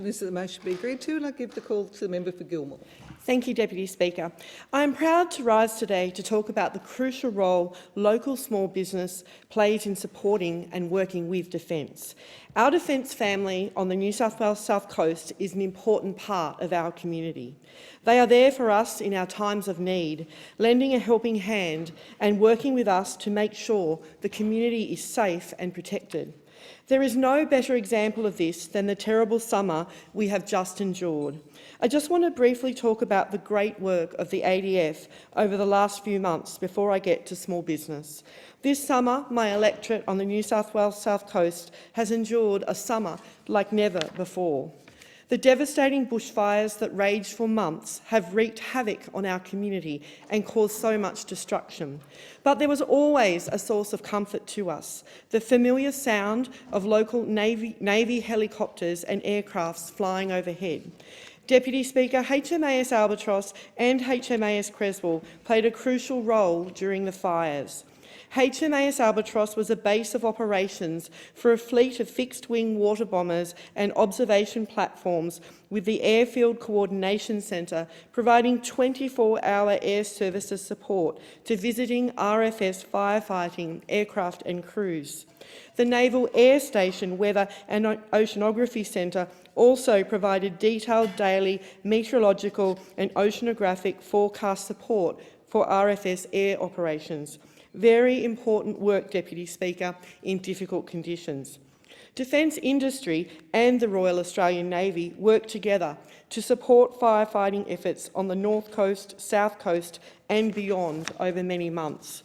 This is the motion be agreed to, and I give the call to the member for Gilmore. Thank you, Deputy Speaker. I am proud to rise today to talk about the crucial role local small business plays in supporting and working with Defence. Our Defence family on the New South Wales South Coast is an important part of our community. They are there for us in our times of need, lending a helping hand and working with us to make sure the community is safe and protected. There is no better example of this than the terrible summer we have just endured. I just want to briefly talk about the great work of the ADF over the last few months before I get to small business. This summer, my electorate on the New South Wales South Coast has endured a summer like never before. The devastating bushfires that raged for months have wreaked havoc on our community and caused so much destruction. But there was always a source of comfort to us: the familiar sound of local Navy helicopters and aircrafts flying overhead. Deputy Speaker, HMAS Albatross and HMAS Creswell played a crucial role during the fires. HMAS Albatross was a base of operations for a fleet of fixed-wing water bombers and observation platforms, with the Airfield Coordination Centre providing 24-hour air services support to visiting RFS firefighting aircraft and crews. The Naval Air Station Weather and Oceanography Centre also provided detailed daily meteorological and oceanographic forecast support for RFS air operations. Very important work, Deputy Speaker, in difficult conditions. Defence industry and the Royal Australian Navy work together to support firefighting efforts on the North Coast, South Coast and beyond over many months.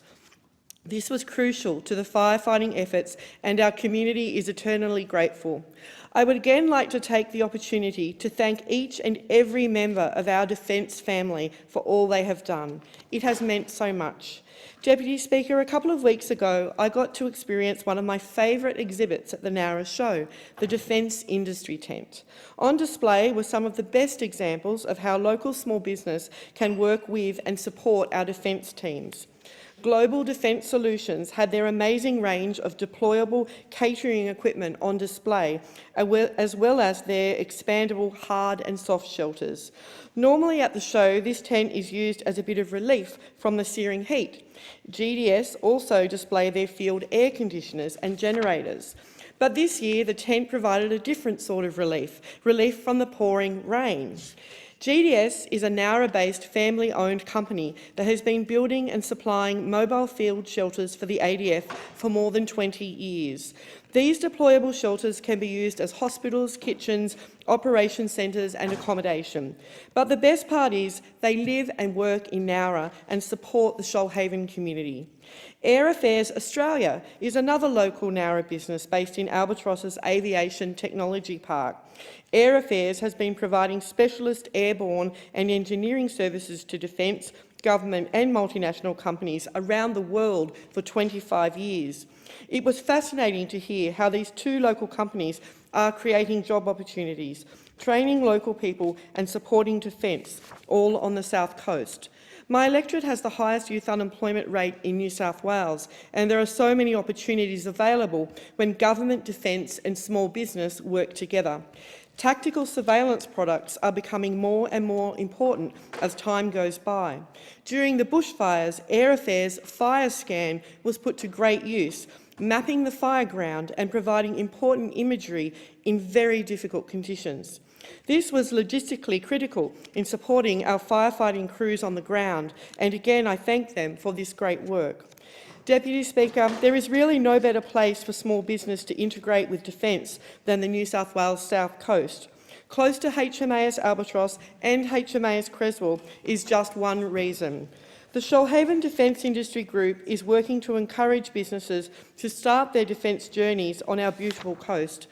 This was crucial to the firefighting efforts, and our community is eternally grateful. I would again like to take the opportunity to thank each and every member of our Defence family for all they have done. It has meant so much. Deputy Speaker, a couple of weeks ago, I got to experience one of my favourite exhibits at the Nowra Show, the Defence Industry Tent. On display were some of the best examples of how local small business can work with and support our defence teams. Global Defence Solutions had their amazing range of deployable catering equipment on display, as well as their expandable hard and soft shelters. Normally at the show, this tent is used as a bit of relief from the searing heat. GDS also display their field air conditioners and generators. But this year, the tent provided a different sort of relief from the pouring rain. GDS is a Nowra-based family-owned company that has been building and supplying mobile field shelters for the ADF for more than 20 years. These deployable shelters can be used as hospitals, kitchens, operation centres and accommodation. But the best part is they live and work in Nowra and support the Shoalhaven community. Air Affairs Australia is another local Nowra business based in Albatross's Aviation Technology Park. Air Affairs has been providing specialist airborne and engineering services to defence, government and multinational companies around the world for 25 years. It was fascinating to hear how these two local companies are creating job opportunities, training local people and supporting defence, all on the South Coast. My electorate has the highest youth unemployment rate in New South Wales, and there are so many opportunities available when government, defence and small business work together. Tactical surveillance products are becoming more and more important as time goes by. During the bushfires, Air Affairs FireScan was put to great use, mapping the fireground and providing important imagery in very difficult conditions. This was logistically critical in supporting our firefighting crews on the ground, and again I thank them for this great work. Deputy Speaker, there is really no better place for small business to integrate with defence than the New South Wales South Coast. Close to HMAS Albatross and HMAS Creswell is just one reason. The Shoalhaven Defence Industry Group is working to encourage businesses to start their defence journeys on our beautiful coast.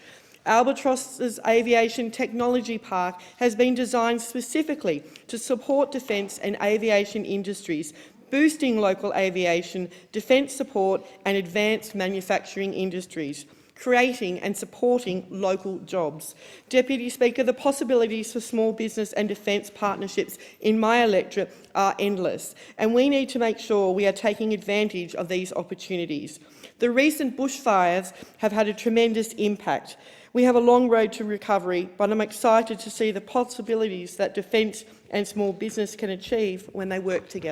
Albatross's Aviation Technology Park has been designed specifically to support defence and aviation industries, boosting local aviation, defence support and advanced manufacturing industries, creating and supporting local jobs. Deputy Speaker, the possibilities for small business and defence partnerships in my electorate are endless, and we need to make sure we are taking advantage of these opportunities. The recent bushfires have had a tremendous impact. We have a long road to recovery, but I'm excited to see the possibilities that defence and small business can achieve when they work together.